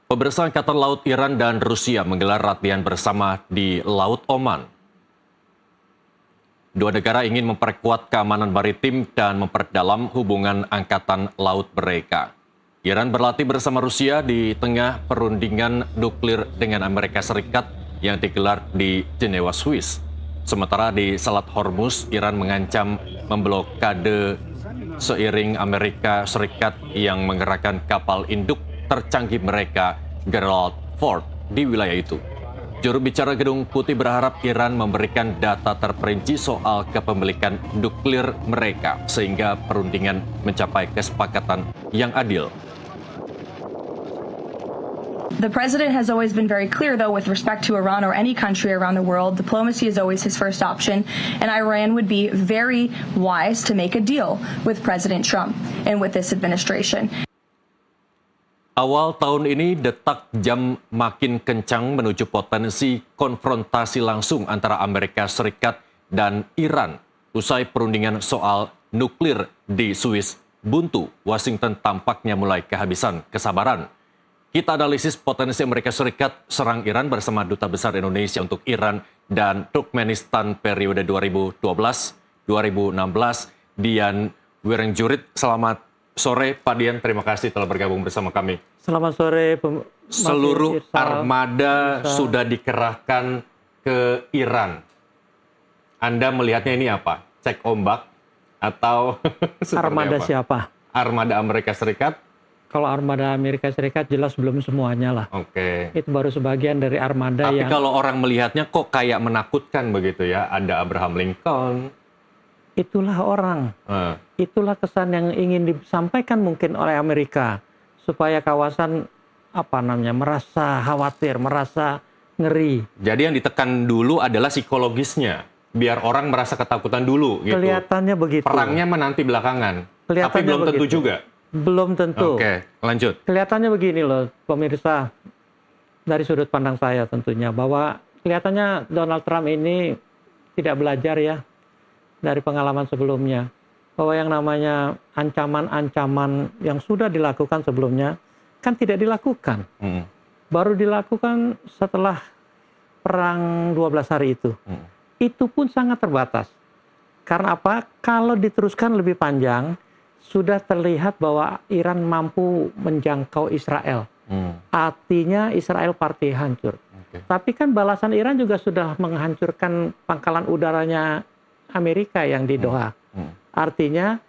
Pemirsa, Angkatan Laut Iran dan Rusia menggelar latihan bersama di Laut Oman. Dua negara ingin memperkuat keamanan maritim dan memperdalam hubungan angkatan laut mereka. Iran berlatih bersama Rusia di tengah perundingan nuklir dengan Amerika Serikat yang digelar di Jenewa, Swiss. Sementara di Selat Hormuz, Iran mengancam memblokade seiring Amerika Serikat yang mengerahkan kapal induk tercanggih mereka, Gerald Ford, di wilayah itu. Juru bicara Gedung Putih berharap Iran memberikan data terperinci soal kepemilikan nuklir mereka sehingga perundingan mencapai kesepakatan yang adil. The president has always been very clear, though, with respect to Iran or any country around the world, diplomacy is always his first option, and Iran would be very wise to make a deal with President Trump and with this administration. Awal tahun ini detak jam makin kencang menuju potensi konfrontasi langsung antara Amerika Serikat dan Iran. Usai perundingan soal nuklir di Swiss buntu, Washington tampaknya mulai kehabisan kesabaran. Kita analisis potensi Amerika Serikat serang Iran bersama Duta Besar Indonesia untuk Iran dan Turkmenistan periode 2012-2016, Dian Wirenjurit. Selamat sore Pak Dian, terima kasih telah bergabung bersama kami. Selamat sore. Seluruh armada sudah dikerahkan ke Iran. Anda melihatnya ini apa? Cek ombak atau armada apa? Siapa? Armada Amerika Serikat? Kalau armada Amerika Serikat jelas belum semuanya lah. Oke. Itu baru sebagian dari armada Tapi yang... kalau orang melihatnya kok kayak menakutkan begitu ya? Ada Abraham Lincoln. Itulah orang. Itulah kesan yang ingin disampaikan mungkin oleh Amerika. Supaya kawasan merasa khawatir, merasa ngeri. Jadi yang ditekan dulu adalah psikologisnya. Biar orang merasa ketakutan dulu gitu. Kelihatannya begitu. Perangnya menanti belakangan. Tapi belum tentu juga. Belum tentu. Oke, lanjut. Kelihatannya begini loh, pemirsa. Dari sudut pandang saya tentunya. Bahwa kelihatannya Donald Trump ini tidak belajar ya dari pengalaman sebelumnya. Bahwa yang namanya ancaman-ancaman yang sudah dilakukan sebelumnya kan tidak dilakukan. Baru dilakukan setelah perang 12 hari itu. Itu pun sangat terbatas. Karena apa? Kalau diteruskan lebih panjang, sudah terlihat bahwa Iran mampu menjangkau Israel. Artinya Israel pasti hancur. Tapi kan balasan Iran juga sudah menghancurkan pangkalan udaranya Amerika yang di Doha. Artinya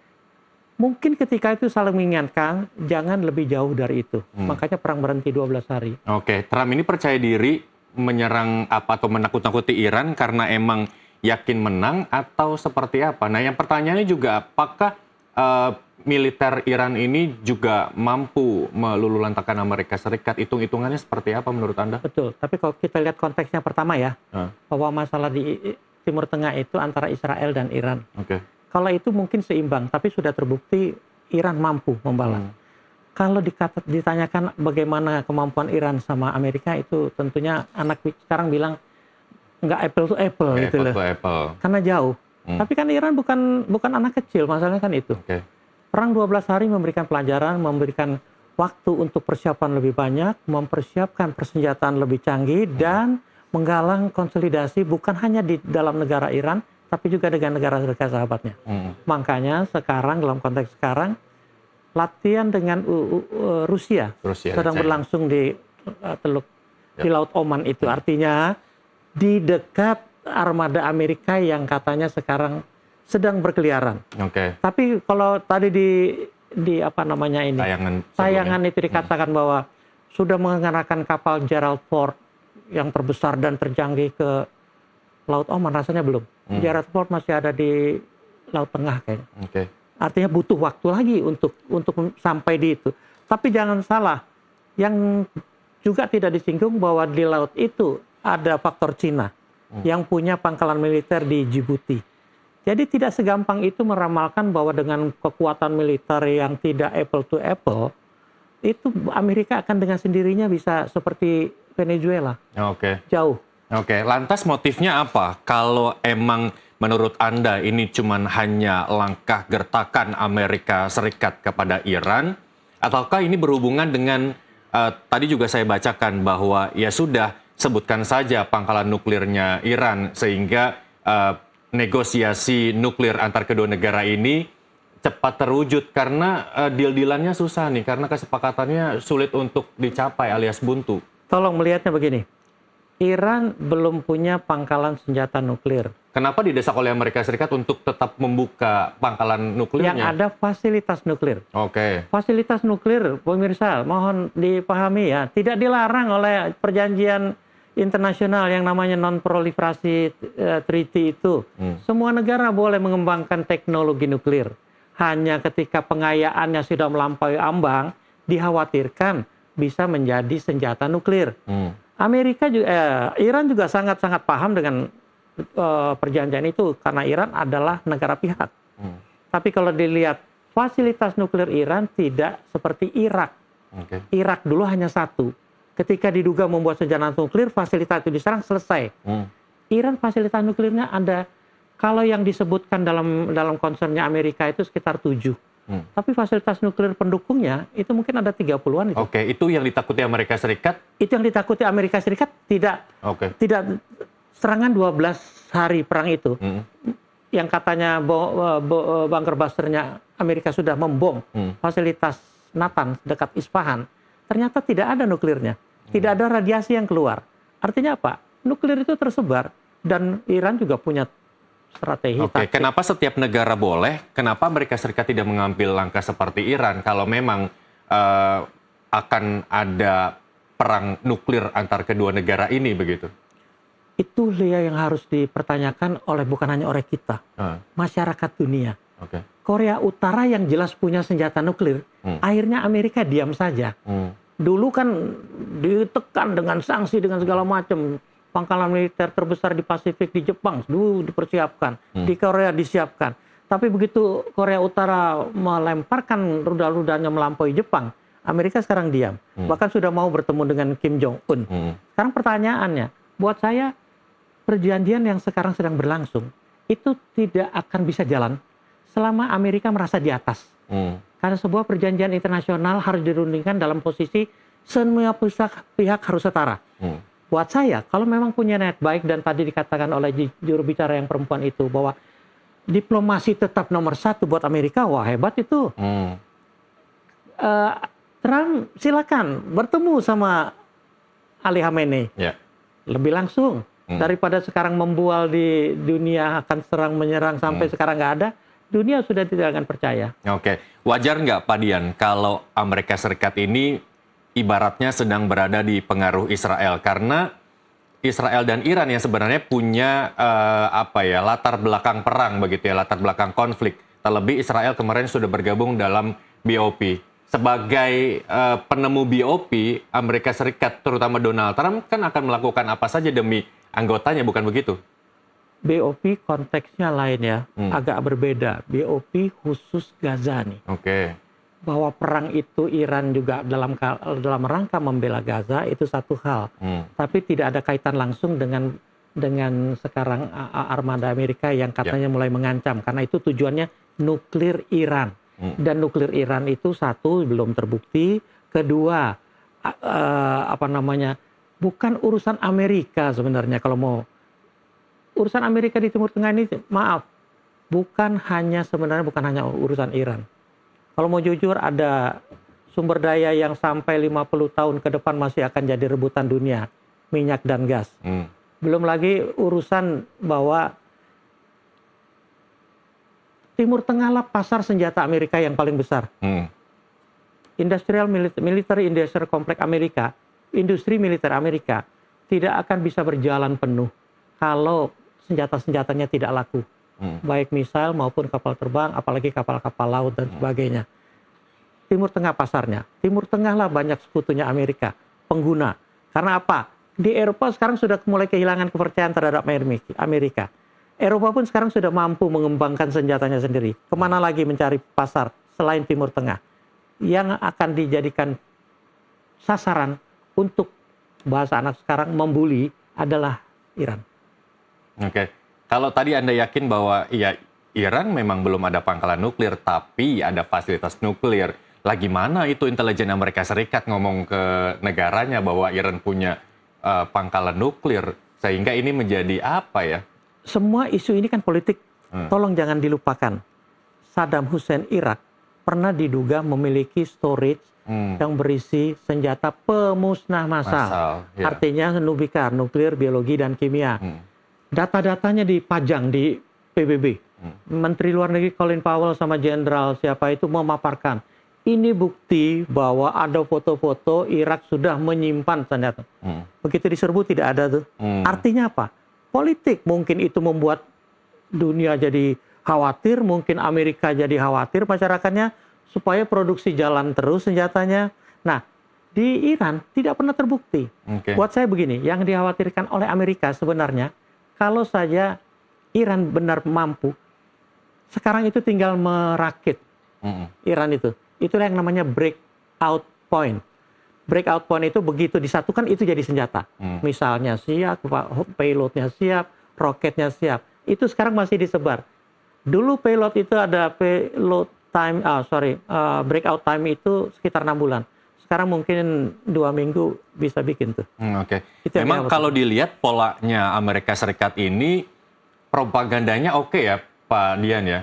mungkin ketika itu saling mengingatkan, jangan lebih jauh dari itu. Makanya perang berhenti 12 hari. Oke, Trump ini percaya diri menyerang atau menakut-nakuti Iran karena emang yakin menang atau seperti apa? Nah, yang pertanyaannya juga apakah militer Iran ini juga mampu meluluhlantakkan Amerika Serikat? Hitung-hitungannya seperti apa menurut Anda? Betul, tapi kalau kita lihat konteksnya pertama ya, bahwa masalah di Timur Tengah itu antara Israel dan Iran. Kalau itu mungkin seimbang, tapi sudah terbukti Iran mampu membalas. Kalau ditanyakan bagaimana kemampuan Iran sama Amerika, itu tentunya anak sekarang bilang nggak apple to apple gitu loh. Karena jauh. Tapi kan Iran bukan anak kecil, masalahnya kan itu. Perang 12 hari memberikan pelajaran, memberikan waktu untuk persiapan lebih banyak, mempersiapkan persenjataan lebih canggih, dan menggalang konsolidasi bukan hanya di dalam negara Iran, tapi juga dengan negara-negara sahabatnya. Makanya sekarang, dalam konteks sekarang, latihan dengan Rusia sedang berlangsung di di Laut Oman itu. Artinya di dekat armada Amerika yang katanya sekarang sedang berkeliaran. Tapi kalau tadi di tayangan itu dikatakan bahwa sudah mengerahkan kapal Gerald Ford yang terbesar dan tercanggih ke Laut Oman, rasanya belum. Gerald Ford masih ada di Laut Tengah kayaknya. Artinya butuh waktu lagi untuk sampai di itu. Tapi jangan salah, yang juga tidak disinggung bahwa di laut itu ada faktor Cina yang punya pangkalan militer di Djibouti. Jadi tidak segampang itu meramalkan bahwa dengan kekuatan militer yang tidak apple to apple, itu Amerika akan dengan sendirinya bisa seperti Venezuela. Jauh. Lantas motifnya apa? Kalau emang menurut Anda ini cuman hanya langkah gertakan Amerika Serikat kepada Iran, ataukah ini berhubungan dengan tadi juga saya bacakan bahwa ya sudah, sebutkan saja pangkalan nuklirnya Iran sehingga negosiasi nuklir antar kedua negara ini cepat terwujud, karena deal-dealannya susah nih, karena kesepakatannya sulit untuk dicapai alias buntu. Tolong melihatnya begini, Iran belum punya pangkalan senjata nuklir. Kenapa didesak oleh Amerika Serikat untuk tetap membuka pangkalan nuklirnya? Yang ada fasilitas nuklir. Oke. Fasilitas nuklir, pemirsa, mohon dipahami ya, tidak dilarang oleh perjanjian internasional yang namanya non-proliferasi treaty itu. Semua negara boleh mengembangkan teknologi nuklir. Hanya ketika pengayaannya sudah melampaui ambang, dikhawatirkan bisa menjadi senjata nuklir. Iran juga sangat-sangat paham dengan perjanjian itu karena Iran adalah negara pihak. Tapi kalau dilihat fasilitas nuklir Iran tidak seperti Irak. Irak dulu hanya satu. Ketika diduga membuat senjata nuklir, fasilitas itu diserang, selesai. Iran fasilitas nuklirnya ada. Kalau yang disebutkan dalam concernnya Amerika itu sekitar 7. Tapi fasilitas nuklir pendukungnya itu mungkin ada 30-an itu. Oke, itu yang ditakuti Amerika Serikat? Itu yang ditakuti Amerika Serikat, tidak serangan 12 hari perang itu. Yang katanya bunker busternya Amerika sudah membom fasilitas Natan dekat Isfahan, ternyata tidak ada nuklirnya. Tidak ada radiasi yang keluar. Artinya apa? Nuklir itu tersebar dan Iran juga punya strategi. Oke, kenapa setiap negara boleh, kenapa Amerika Serikat tidak mengambil langkah seperti Iran kalau memang akan ada perang nuklir antar kedua negara ini begitu? Itu yang harus dipertanyakan bukan hanya oleh kita, masyarakat dunia. Korea Utara yang jelas punya senjata nuklir, akhirnya Amerika diam saja. Dulu kan ditekan dengan sanksi dengan segala macam. Pangkalan militer terbesar di Pasifik di Jepang dulu dipersiapkan, di Korea disiapkan. Tapi begitu Korea Utara melemparkan rudal-rudalnya melampaui Jepang, Amerika sekarang diam. Bahkan sudah mau bertemu dengan Kim Jong-un. Sekarang pertanyaannya, buat saya perjanjian yang sekarang sedang berlangsung itu tidak akan bisa jalan selama Amerika merasa di atas. Karena sebuah perjanjian internasional harus dirundingkan dalam posisi semua pihak harus setara. Buat saya, kalau memang punya niat baik dan tadi dikatakan oleh juru bicara yang perempuan itu bahwa diplomasi tetap nomor 1 buat Amerika, wah hebat itu. Trump silakan bertemu sama Ali Khamenei. Lebih langsung daripada sekarang membual di dunia akan serang menyerang sampai sekarang nggak ada. Dunia sudah tidak akan percaya. Oke, wajar nggak Pak Dian kalau Amerika Serikat ini ibaratnya sedang berada di pengaruh Israel, karena Israel dan Iran yang sebenarnya punya latar belakang perang begitu ya, latar belakang konflik. Terlebih Israel kemarin sudah bergabung dalam BOP. Sebagai penemu BOP, Amerika Serikat terutama Donald Trump kan akan melakukan apa saja demi anggotanya, bukan begitu? BOP konteksnya lain ya, agak berbeda. BOP khusus Gaza nih. Bahwa perang itu Iran juga dalam rangka membela Gaza itu satu hal. Tapi tidak ada kaitan langsung dengan sekarang armada Amerika yang katanya mulai mengancam. Karena itu tujuannya nuklir Iran. Dan nuklir Iran itu satu belum terbukti. Kedua bukan urusan Amerika sebenarnya kalau mau. Urusan Amerika di Timur Tengah ini, maaf, sebenarnya bukan hanya urusan Iran. Kalau mau jujur, ada sumber daya yang sampai 50 tahun ke depan masih akan jadi rebutan dunia, minyak dan gas. Belum lagi urusan bahwa Timur Tengah lah pasar senjata Amerika yang paling besar. Military Industrial Complex Amerika, industri militer Amerika, tidak akan bisa berjalan penuh kalau senjata-senjatanya tidak laku. Baik misal maupun kapal terbang, apalagi kapal-kapal laut dan sebagainya. Timur Tengah pasarnya. Timur Tengah lah banyak sekutunya Amerika, pengguna. Karena apa? Di Eropa sekarang sudah mulai kehilangan kepercayaan terhadap Amerika. Eropa pun sekarang sudah mampu mengembangkan senjatanya sendiri. Kemana lagi mencari pasar selain Timur Tengah? Yang akan dijadikan sasaran untuk bahasa anak sekarang membuli adalah Iran. Kalau tadi Anda yakin bahwa ya Iran memang belum ada pangkalan nuklir, tapi ada fasilitas nuklir. lagi mana itu intelijen Amerika Serikat ngomong ke negaranya bahwa Iran punya pangkalan nuklir, sehingga ini menjadi apa ya? Semua isu ini kan politik. Tolong jangan dilupakan. Saddam Hussein Irak pernah diduga memiliki storage yang berisi senjata pemusnah massal. Artinya nuklir, biologi, dan kimia. Data-datanya dipajang di PBB. Menteri Luar Negeri Colin Powell sama Jenderal siapa itu memaparkan. Ini bukti bahwa ada foto-foto Irak sudah menyimpan senjata. Begitu diserbu tidak ada tuh. Artinya apa? Politik. Mungkin itu membuat dunia jadi khawatir, mungkin Amerika jadi khawatir masyarakatnya, supaya produksi jalan terus senjatanya. Nah, di Iran tidak pernah terbukti. Buat saya begini, yang dikhawatirkan oleh Amerika sebenarnya, kalau saja Iran benar mampu, sekarang itu tinggal merakit Iran itu. Itulah yang namanya breakout point. Breakout point itu begitu disatukan itu jadi senjata. Misalnya siap, payloadnya siap, roketnya siap. Itu sekarang masih disebar. Dulu payload itu ada payload time, breakout time itu sekitar 6 bulan. Sekarang mungkin 2 minggu bisa bikin tuh. Memang kalau dilihat polanya Amerika Serikat ini propagandanya oke ya Pak Dian ya.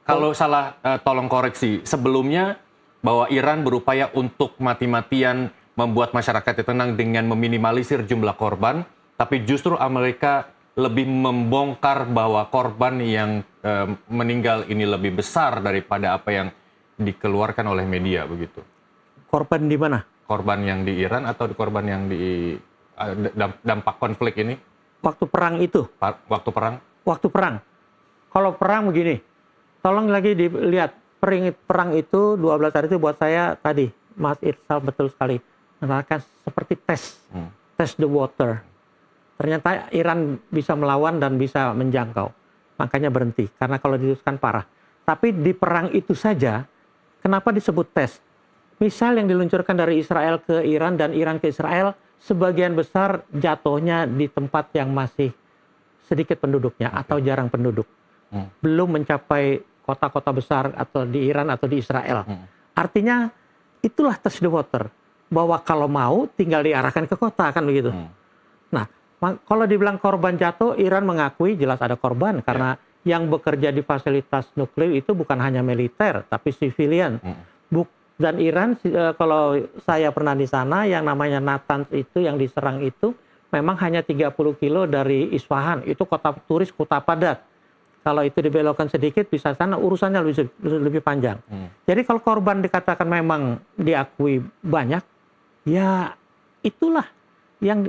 Kalau salah tolong koreksi. Sebelumnya bahwa Iran berupaya untuk mati-matian membuat masyarakat tenang dengan meminimalisir jumlah korban, tapi justru Amerika lebih membongkar bahwa korban yang meninggal ini lebih besar daripada apa yang dikeluarkan oleh media begitu. Korban di mana? Korban yang di Iran atau korban yang di dampak konflik ini? Waktu perang itu. Waktu perang? Waktu perang. Kalau perang begini. Tolong lagi dilihat, perang itu 12 hari itu buat saya tadi, Mas Irsal betul sekali, menerangkan seperti test the water. Ternyata Iran bisa melawan dan bisa menjangkau, makanya berhenti, karena kalau diteruskan parah. Tapi di perang itu saja, kenapa disebut tes? Misal yang diluncurkan dari Israel ke Iran dan Iran ke Israel, sebagian besar jatuhnya di tempat yang masih sedikit penduduknya atau jarang penduduk. Belum mencapai kota-kota besar atau di Iran atau di Israel. Artinya itulah test the water. Bahwa kalau mau tinggal diarahkan ke kota kan begitu. Nah, kalau dibilang korban jatuh, Iran mengakui jelas ada korban. Karena yang bekerja di fasilitas nuklir itu bukan hanya militer, tapi civilian. Dan Iran, kalau saya pernah di sana, yang namanya Natanz itu, yang diserang itu, memang hanya 30 kilo dari Isfahan. Itu kota turis, kota padat. Kalau itu dibelokkan sedikit, bisa sana urusannya lebih panjang. Jadi kalau korban dikatakan memang diakui banyak, ya itulah yang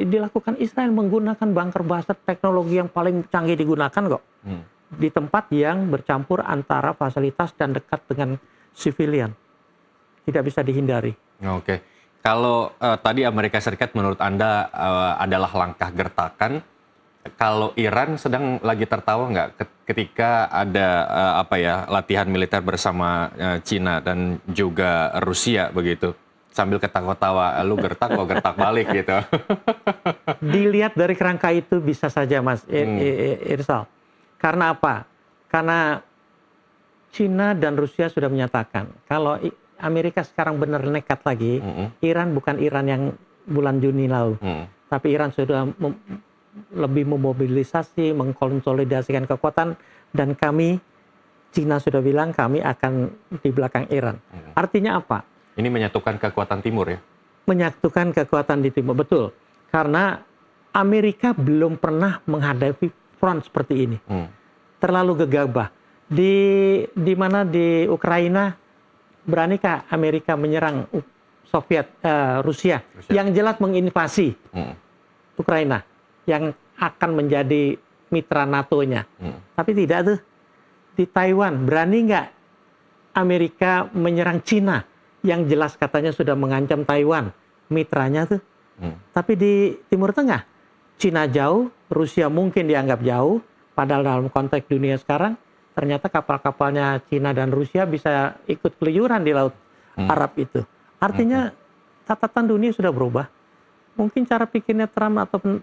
dilakukan Israel menggunakan bunker buster, teknologi yang paling canggih digunakan kok. Di tempat yang bercampur antara fasilitas dan dekat dengan civilian. Tidak bisa dihindari. Kalau tadi Amerika Serikat menurut Anda adalah langkah gertakan, kalau Iran sedang lagi tertawa nggak ketika ada latihan militer bersama Cina dan juga Rusia begitu, sambil ketawa-tawa, lu gertak kok gertak balik gitu. Dilihat dari kerangka itu bisa saja Mas Irsal. Karena apa? Karena Cina dan Rusia sudah menyatakan kalau Amerika sekarang benar nekat lagi, Iran bukan Iran yang bulan Juni lalu, tapi Iran sudah lebih memobilisasi, mengkonsolidasikan kekuatan, dan kami, Cina sudah bilang kami akan di belakang Iran. Artinya apa? Ini menyatukan kekuatan timur ya? Menyatukan kekuatan di timur, betul. Karena Amerika belum pernah menghadapi front seperti ini. Terlalu gegabah. Di mana di Ukraina, beranikah Amerika menyerang Rusia, yang jelas menginvasi Ukraina, yang akan menjadi mitra NATO-nya. Tapi tidak tuh. Di Taiwan, berani nggak Amerika menyerang Cina, yang jelas katanya sudah mengancam Taiwan, mitranya tuh. Tapi di Timur Tengah, Cina jauh, Rusia mungkin dianggap jauh, padahal dalam konteks dunia sekarang, ternyata kapal-kapalnya Cina dan Rusia bisa ikut keluyuran di Laut Arab itu. Artinya catatan dunia sudah berubah. Mungkin cara pikirnya Trump atau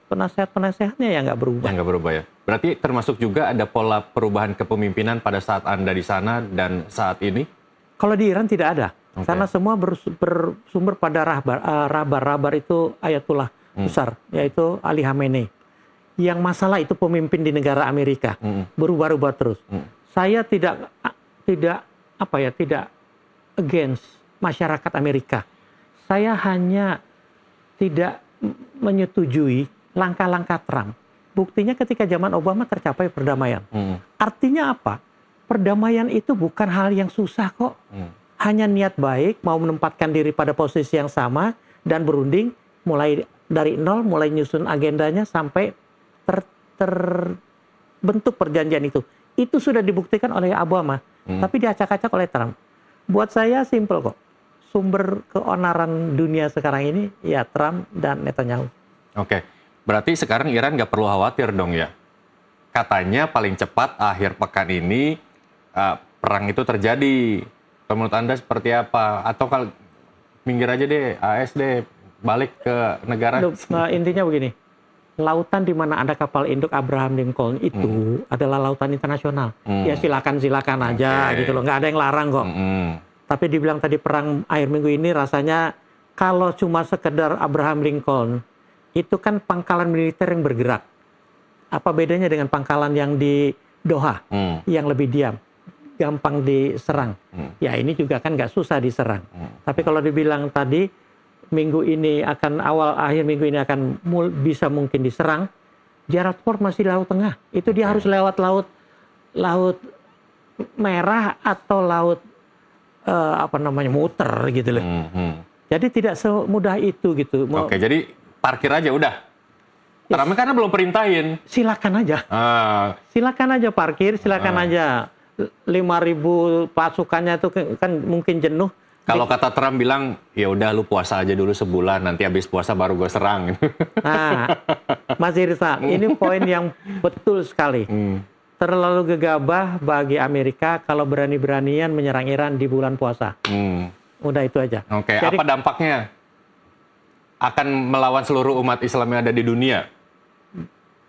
penasehat-penasehatnya yang nggak berubah. Yang nggak berubah ya. Berarti termasuk juga ada pola perubahan kepemimpinan pada saat Anda di sana dan saat ini? Kalau di Iran tidak ada, karena semua bersumber pada Rahbar. Rahbar itu Ayatullah besar, yaitu Ali Khamenei. Yang masalah itu pemimpin di negara Amerika, berubah-ubah terus. Saya tidak against masyarakat Amerika. Saya hanya tidak menyetujui langkah-langkah Trump. Buktinya ketika zaman Obama tercapai perdamaian. Artinya apa? Perdamaian itu bukan hal yang susah kok. Hanya niat baik, mau menempatkan diri pada posisi yang sama, dan berunding, mulai dari nol, mulai nyusun agendanya, sampai terbentuk perjanjian itu. Itu sudah dibuktikan oleh Obama, tapi diacak-acak oleh Trump. Buat saya simpel kok. Sumber keonaran dunia sekarang ini, ya Trump dan Netanyahu. Oke, berarti sekarang Iran nggak perlu khawatir dong ya? Katanya paling cepat akhir pekan ini perang itu terjadi. Menurut Anda seperti apa? Atau kalau minggir aja deh, AS deh, balik ke negara? Intinya begini, lautan di mana ada kapal induk Abraham Lincoln itu adalah lautan internasional. Ya silakan aja gitu loh, nggak ada yang larang kok. Tapi dibilang tadi perang akhir minggu ini rasanya kalau cuma sekedar Abraham Lincoln, itu kan pangkalan militer yang bergerak. Apa bedanya dengan pangkalan yang di Doha, yang lebih diam, gampang diserang. Ya ini juga kan nggak susah diserang. Tapi kalau dibilang tadi, minggu ini akan akhir minggu ini akan bisa mungkin diserang, Gerald Ford masih Laut Tengah. Itu dia harus lewat laut Merah atau laut muter gitu loh. Jadi tidak semudah itu gitu. Oke, jadi parkir aja udah. Trump karena belum perintahin. Silakan aja. Silakan aja parkir, silakan aja. 5.000 pasukannya itu kan mungkin jenuh. Kalau kata Trump bilang, ya udah lu puasa aja dulu sebulan, nanti habis puasa baru gue serang. Nah, Mas Irsa, ini poin yang betul sekali. Terlalu gegabah bagi Amerika kalau berani-beranian menyerang Iran di bulan puasa. Udah itu aja. Oke, apa dampaknya? Akan melawan seluruh umat Islam yang ada di dunia?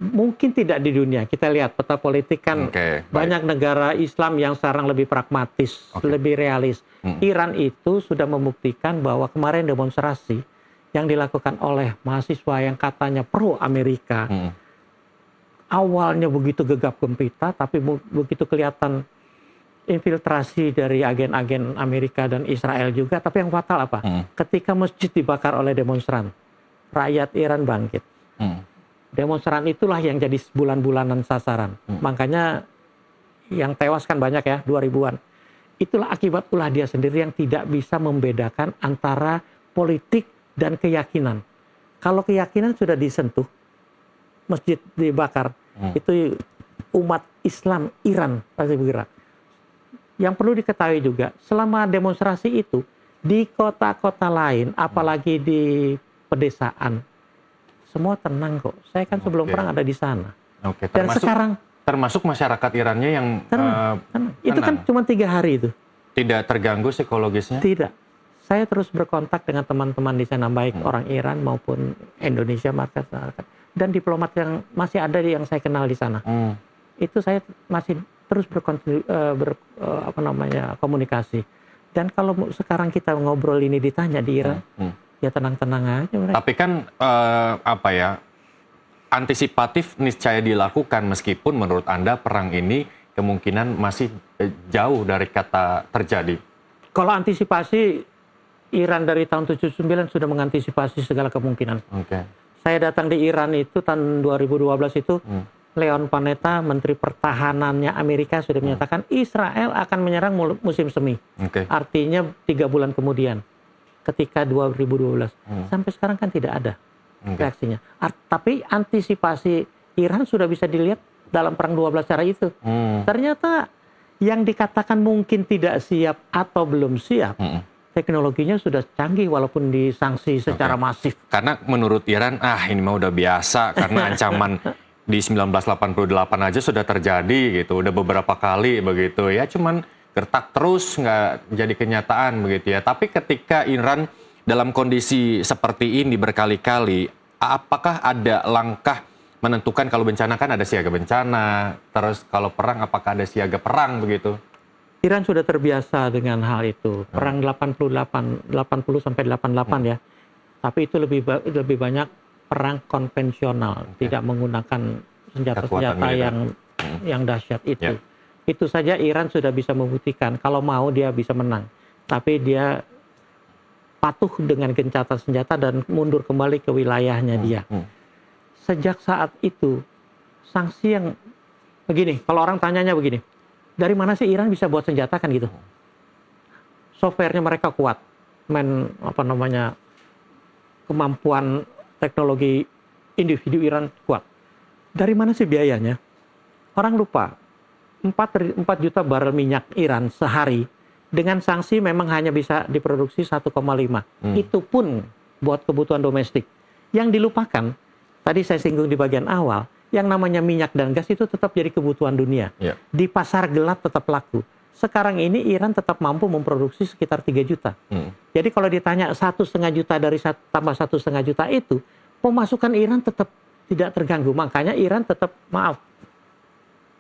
Mungkin tidak di dunia. Kita lihat peta politik kan banyak negara Islam yang sekarang lebih pragmatis, lebih realis. Iran itu sudah membuktikan bahwa kemarin demonstrasi yang dilakukan oleh mahasiswa yang katanya pro Amerika, awalnya begitu gegap gempita, tapi begitu kelihatan infiltrasi dari agen-agen Amerika dan Israel juga. Tapi yang fatal apa? Ketika masjid dibakar oleh demonstran, rakyat Iran bangkit. Demonstran itulah yang jadi bulan-bulanan sasaran. Makanya yang tewas kan banyak ya, 2000-an. Itulah akibat ulah dia sendiri yang tidak bisa membedakan antara politik dan keyakinan. Kalau keyakinan sudah disentuh, masjid dibakar, itu umat Islam Iran pasti bergerak. Yang perlu diketahui juga, selama demonstrasi itu, di kota-kota lain, apalagi di pedesaan, semua tenang kok. Saya kan sebelum perang ada di sana. Dan sekarang termasuk masyarakat Irannya yang tenang. Itu kan cuma 3 hari itu. Tidak terganggu psikologisnya? Tidak. Saya terus berkontak dengan teman-teman di sana, baik orang Iran maupun Indonesia, masyarakat, dan diplomat yang masih ada yang saya kenal di sana. Itu saya masih terus komunikasi. Dan kalau sekarang kita ngobrol ini ditanya di Iran, ya tenang-tenang aja mereka. Tapi kan antisipatif niscaya dilakukan meskipun menurut Anda perang ini kemungkinan masih jauh dari kata terjadi. Kalau antisipasi, Iran dari tahun 79 sudah mengantisipasi segala kemungkinan. Saya datang di Iran itu tahun 2012 itu, Leon Panetta, Menteri Pertahanannya Amerika sudah menyatakan Israel akan menyerang musim semi. Artinya 3 bulan kemudian, ketika 2012. Sampai sekarang kan tidak ada reaksinya. Tapi antisipasi Iran sudah bisa dilihat dalam perang 12 cara itu. Ternyata yang dikatakan mungkin tidak siap atau belum siap, teknologinya sudah canggih walaupun disanksi secara masif. Karena menurut Iran, ini mah udah biasa karena ancaman di 1988 aja sudah terjadi gitu, udah beberapa kali begitu ya, cuman gertak terus nggak jadi kenyataan begitu ya. Tapi ketika Iran dalam kondisi seperti ini berkali-kali, apakah ada langkah menentukan kalau bencana kan ada siaga bencana, terus kalau perang apakah ada siaga perang begitu? Iran sudah terbiasa dengan hal itu. Perang 80 sampai 88 ya. Tapi itu lebih banyak perang konvensional, tidak menggunakan senjata-senjata yang dahsyat itu. Itu saja Iran sudah bisa membuktikan kalau mau dia bisa menang. Tapi dia patuh dengan gencatan senjata dan mundur kembali ke wilayahnya dia. Sejak saat itu, sanksi yang begini, kalau orang tanyanya begini, dari mana sih Iran bisa buat senjata kan gitu? Softwarenya mereka kuat, kemampuan teknologi individu Iran kuat. Dari mana sih biayanya? Orang lupa, 4 juta barel minyak Iran sehari, dengan sanksi memang hanya bisa diproduksi 1,5. Itu pun buat kebutuhan domestik. Yang dilupakan, tadi saya singgung di bagian awal, yang namanya minyak dan gas itu tetap jadi kebutuhan dunia. Di pasar gelap tetap laku. Sekarang ini Iran tetap mampu memproduksi sekitar 3 juta. Jadi kalau ditanya 1,5 juta dari tambah 1,5 juta itu, pemasukan Iran tetap tidak terganggu. Makanya Iran tetap, maaf,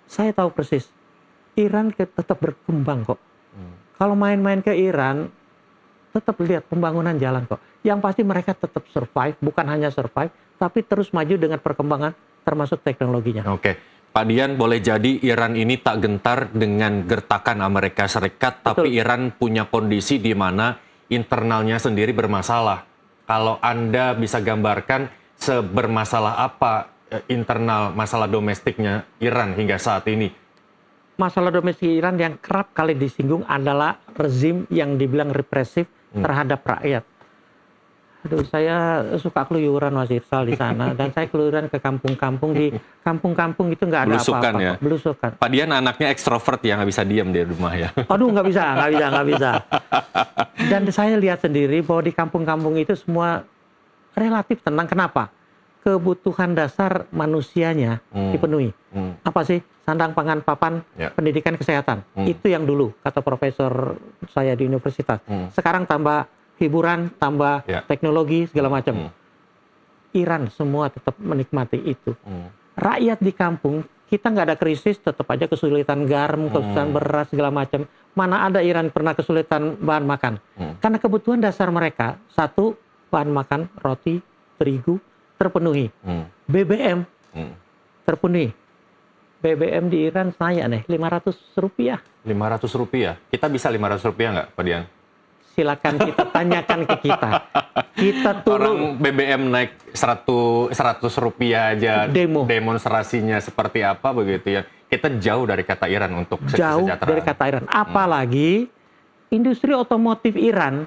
saya tahu persis, Iran tetap berkembang kok. Kalau main-main ke Iran, tetap lihat pembangunan jalan kok. Yang pasti mereka tetap survive, bukan hanya survive, tapi terus maju dengan perkembangan termasuk teknologinya. Oke, Pak Dian, boleh jadi Iran ini tak gentar dengan gertakan Amerika Serikat, tapi Iran punya kondisi di mana internalnya sendiri bermasalah. Kalau Anda bisa gambarkan sebermasalah apa internal masalah domestiknya Iran hingga saat ini? Masalah domestik Iran yang kerap kali disinggung adalah rezim yang dibilang represif terhadap rakyat. Aduh, saya suka keluyuran Mas Irsal di sana, dan saya keluyuran ke kampung-kampung. Di kampung-kampung itu nggak ada apa-apa. Ya? Belusukan. Pak Dian anaknya ekstrovert ya, nggak bisa diam di rumah ya? Aduh, nggak bisa. Dan saya lihat sendiri bahwa di kampung-kampung itu semua relatif tenang. Kenapa? Kebutuhan dasar manusianya dipenuhi. Apa sih? Sandang, pangan, papan, pendidikan, kesehatan. Itu yang dulu, kata profesor saya di universitas. Sekarang tambah hiburan, tambah teknologi, segala macam. Iran semua tetap menikmati itu. Rakyat di kampung, kita nggak ada krisis, tetap aja kesulitan garam, kesulitan beras, segala macam. Mana ada Iran pernah kesulitan bahan makan? Karena kebutuhan dasar mereka, satu, bahan makan, roti, terigu, terpenuhi. BBM, terpenuhi. BBM di Iran naik nih, Rp500. Rp500? Kita bisa Rp500 nggak, Pak Dian? Silakan kita tanyakan ke kita. Kita turun. Orang BBM naik Rp100 aja, demonstrasinya seperti apa begitu ya. Kita jauh dari kata Iran untuk kesejahteraan. Jauh dari kata Iran. Apalagi industri otomotif Iran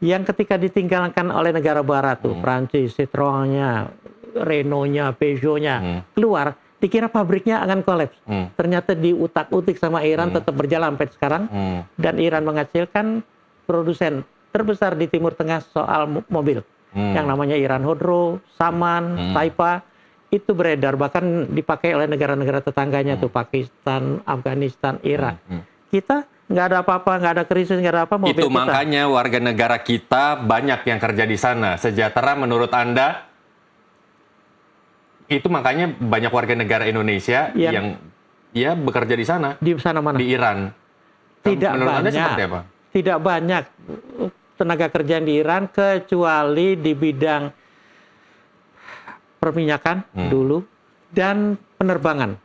yang ketika ditinggalkan oleh negara barat tuh, Prancis, Citroën-nya, Renault-nya, Peugeot-nya keluar, dikira pabriknya akan kolaps. Ternyata diutak-utik sama Iran, tetap berjalan sampai sekarang. Dan Iran menghasilkan produsen terbesar di Timur Tengah soal mobil. Yang namanya Iran Khodro, Saman, Taipa, itu beredar. Bahkan dipakai oleh negara-negara tetangganya tuh, Pakistan, Afghanistan, Irak. Kita nggak ada apa-apa, nggak ada krisis, nggak ada apa. Mobil itu kita. Makanya warga negara kita banyak yang kerja di sana. Sejahtera menurut Anda? Itu makanya banyak warga negara Indonesia yang bekerja di sana. Di sana mana? Di Iran. Tidak menurut banyak. Anda seperti apa? Tidak banyak tenaga kerja di Iran, kecuali di bidang perminyakan dulu dan penerbangan.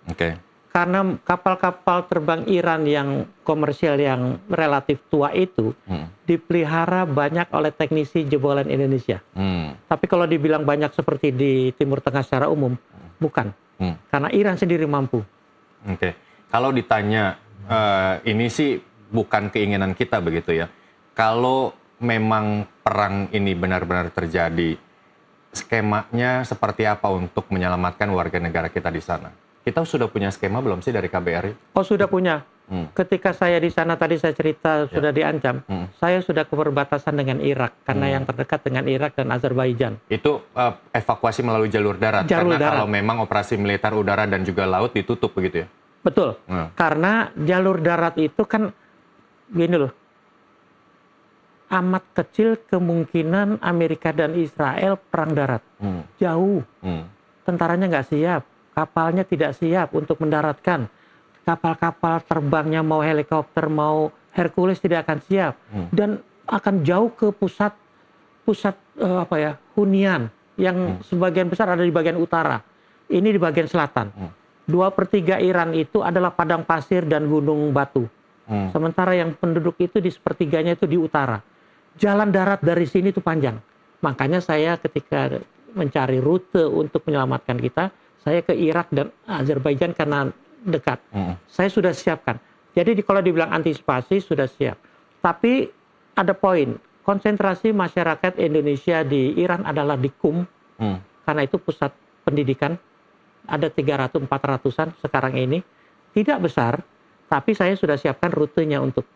Karena kapal-kapal terbang Iran yang komersial yang relatif tua itu dipelihara banyak oleh teknisi jebolan Indonesia. Tapi kalau dibilang banyak seperti di Timur Tengah secara umum, bukan. Karena Iran sendiri mampu. Kalau ditanya, ini sih bukan keinginan kita begitu ya. Kalau memang perang ini benar-benar terjadi, skemanya seperti apa untuk menyelamatkan warga negara kita di sana? Kita sudah punya skema belum sih dari KBRI? Oh, sudah punya. Ketika saya di sana tadi saya cerita sudah diancam, saya sudah ke perbatasan dengan Irak karena yang terdekat dengan Irak dan Azerbaijan. Itu evakuasi melalui jalur darat. Karena kalau memang operasi militer udara dan juga laut ditutup begitu ya? Betul. Karena jalur darat itu kan gini loh, amat kecil kemungkinan Amerika dan Israel perang darat. Jauh. Tentaranya nggak siap, kapalnya tidak siap untuk mendaratkan. kapal-kapal terbangnya mau helikopter, mau Hercules tidak akan siap. Dan akan jauh ke pusat hunian yang sebagian besar ada di bagian utara. Ini di bagian selatan. 2/3 Iran itu adalah padang pasir dan gunung batu. Sementara yang penduduk itu di sepertiganya itu di utara. Jalan darat dari sini itu panjang. Makanya saya ketika mencari rute untuk menyelamatkan kita, saya ke Irak dan Azerbaijan karena dekat. Saya sudah siapkan. Jadi kalau dibilang antisipasi sudah siap. Tapi ada poin, konsentrasi masyarakat Indonesia di Iran adalah di Qum, karena itu pusat pendidikan. Ada 300-400-an sekarang ini. Tidak besar, tapi saya sudah siapkan rutenya untuk.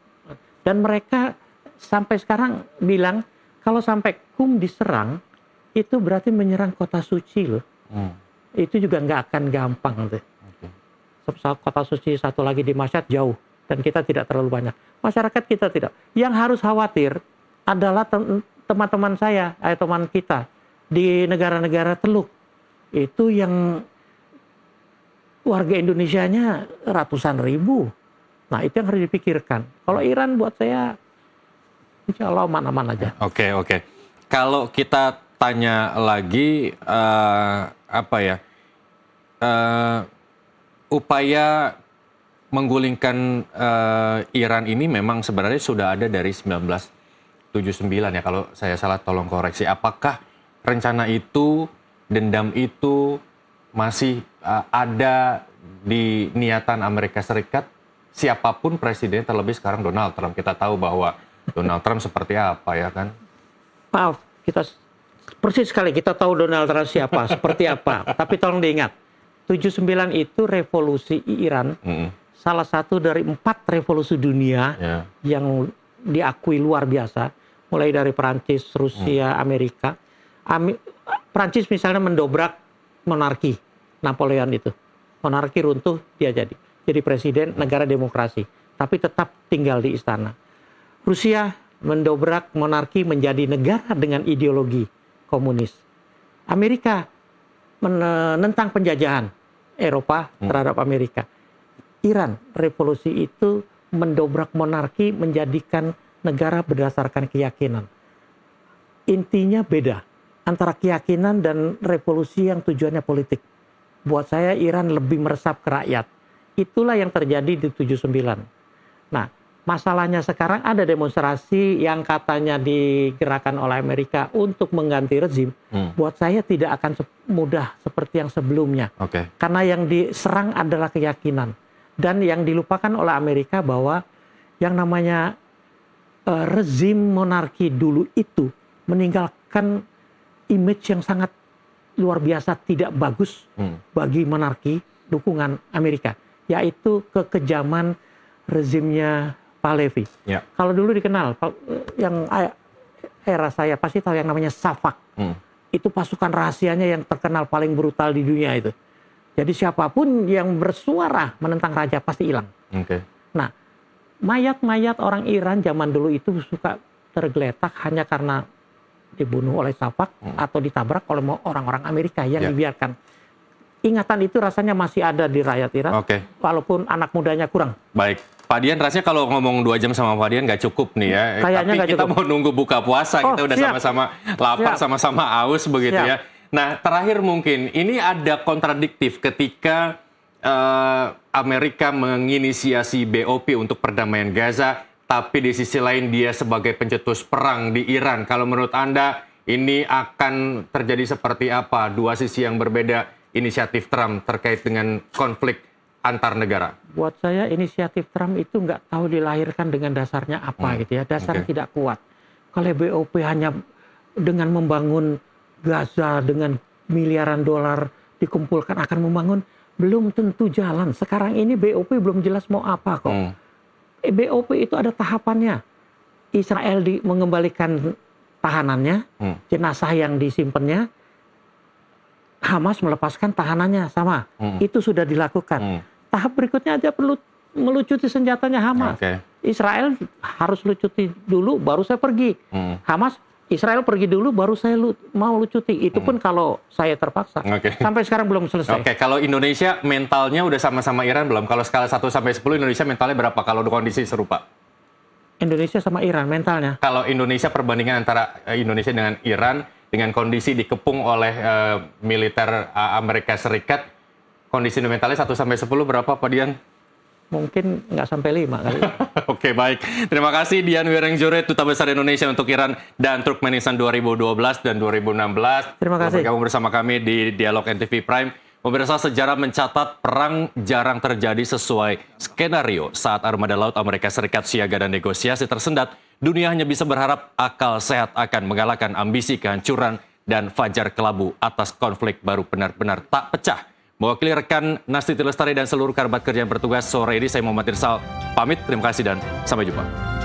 Dan mereka sampai sekarang bilang, kalau sampai Qum diserang, itu berarti menyerang kota suci loh. Itu juga nggak akan gampang. Kota suci satu lagi di Mashhad jauh. Dan kita tidak terlalu banyak. Masyarakat kita tidak. Yang harus khawatir adalah teman-teman saya, teman kita di negara-negara Teluk. Itu yang warga Indonesianya ratusan ribu. Nah, itu yang harus dipikirkan. Kalau Iran buat saya, insya Allah aman-aman aja. Oke. Kalau kita tanya lagi, upaya menggulingkan Iran ini memang sebenarnya sudah ada dari 1979 ya, kalau saya salah tolong koreksi. Apakah rencana itu, dendam itu masih ada di niatan Amerika Serikat? Siapapun presiden, terlebih sekarang Donald Trump. Kita tahu bahwa Donald Trump seperti apa ya kan? Maaf, kita persis sekali kita tahu Donald Trump siapa, seperti apa. Tapi tolong diingat, 79 itu revolusi Iran, salah satu dari 4 revolusi dunia yang diakui luar biasa, mulai dari Perancis, Rusia, Amerika. Perancis misalnya mendobrak monarki, Napoleon itu. Monarki runtuh, dia jadi presiden negara demokrasi, tapi tetap tinggal di istana. Rusia mendobrak monarki menjadi negara dengan ideologi komunis. Amerika menentang penjajahan Eropa terhadap Amerika. Iran, revolusi itu mendobrak monarki menjadikan negara berdasarkan keyakinan. Intinya beda antara keyakinan dan revolusi yang tujuannya politik. Buat saya Iran lebih meresap ke rakyat. Itulah yang terjadi di 79. Nah, masalahnya sekarang ada demonstrasi yang katanya digerakkan oleh Amerika untuk mengganti rezim. Buat saya tidak akan mudah seperti yang sebelumnya. Karena yang diserang adalah keyakinan. Dan yang dilupakan oleh Amerika bahwa yang namanya rezim monarki dulu itu meninggalkan image yang sangat luar biasa tidak bagus bagi monarki dukungan Amerika. Yaitu kekejaman rezimnya Pahlavi. Kalau dulu dikenal, yang era saya pasti tahu yang namanya Safak. Itu pasukan rahasianya yang terkenal paling brutal di dunia itu. Jadi siapapun yang bersuara menentang raja pasti hilang. Nah, mayat-mayat orang Iran zaman dulu itu suka tergeletak hanya karena dibunuh oleh Safak atau ditabrak oleh orang-orang Amerika yang dibiarkan. Ingatan itu rasanya masih ada di rakyat Iran, walaupun anak mudanya kurang. Baik. Pak Dian, rasanya kalau ngomong 2 jam sama Pak Dian nggak cukup nih ya. Kayaknya tapi kita mau nunggu buka puasa, kita udah sama-sama lapar, sama-sama aus begitu ya. Nah, terakhir mungkin, ini ada kontradiktif ketika Amerika menginisiasi BOP untuk perdamaian Gaza, tapi di sisi lain dia sebagai pencetus perang di Iran. Kalau menurut Anda, ini akan terjadi seperti apa? 2 sisi yang berbeda inisiatif Trump terkait dengan konflik antar negara? Buat saya inisiatif Trump itu nggak tahu dilahirkan dengan dasarnya apa gitu ya. Dasarnya tidak kuat. Kalau BOP hanya dengan membangun Gaza dengan miliaran dolar dikumpulkan akan membangun, belum tentu jalan. Sekarang ini BOP belum jelas mau apa kok. BOP itu ada tahapannya. Israel mengembalikan tahanannya, jenazah yang disimpannya, Hamas melepaskan tahanannya sama. Itu sudah dilakukan. Tahap berikutnya aja perlu melucuti senjatanya Hamas. Israel harus lucuti dulu, baru saya pergi. Hamas Israel pergi dulu, baru saya mau cuti. Itu pun kalau saya terpaksa. Sampai sekarang belum selesai. Kalau Indonesia mentalnya udah sama-sama Iran belum? Kalau skala 1 sampai 10 Indonesia mentalnya berapa kalau kondisi serupa? Indonesia sama Iran mentalnya? Kalau Indonesia, perbandingan antara Indonesia dengan Iran dengan kondisi dikepung oleh militer Amerika Serikat, kondisi mentalnya 1 sampai 10 berapa Pak Dian? Mungkin nggak sampai 5 kali. Oke, baik. Terima kasih Dian Wirengjure, Duta Besar Indonesia untuk Iran dan Turkmenistan 2012 dan 2016. Terima kasih. Bergabung bersama kami di Dialog NTV Prime. Pemirsa, sejarah mencatat perang jarang terjadi sesuai skenario. Saat armada laut Amerika Serikat siaga dan negosiasi tersendat, dunia hanya bisa berharap akal sehat akan mengalahkan ambisi kehancuran dan fajar kelabu atas konflik baru benar-benar tak pecah. Mewakili rekan Nastiti Lestari dan seluruh kerabat kerja yang bertugas sore ini, saya Muhammad Irsal pamit. Terima kasih dan sampai jumpa.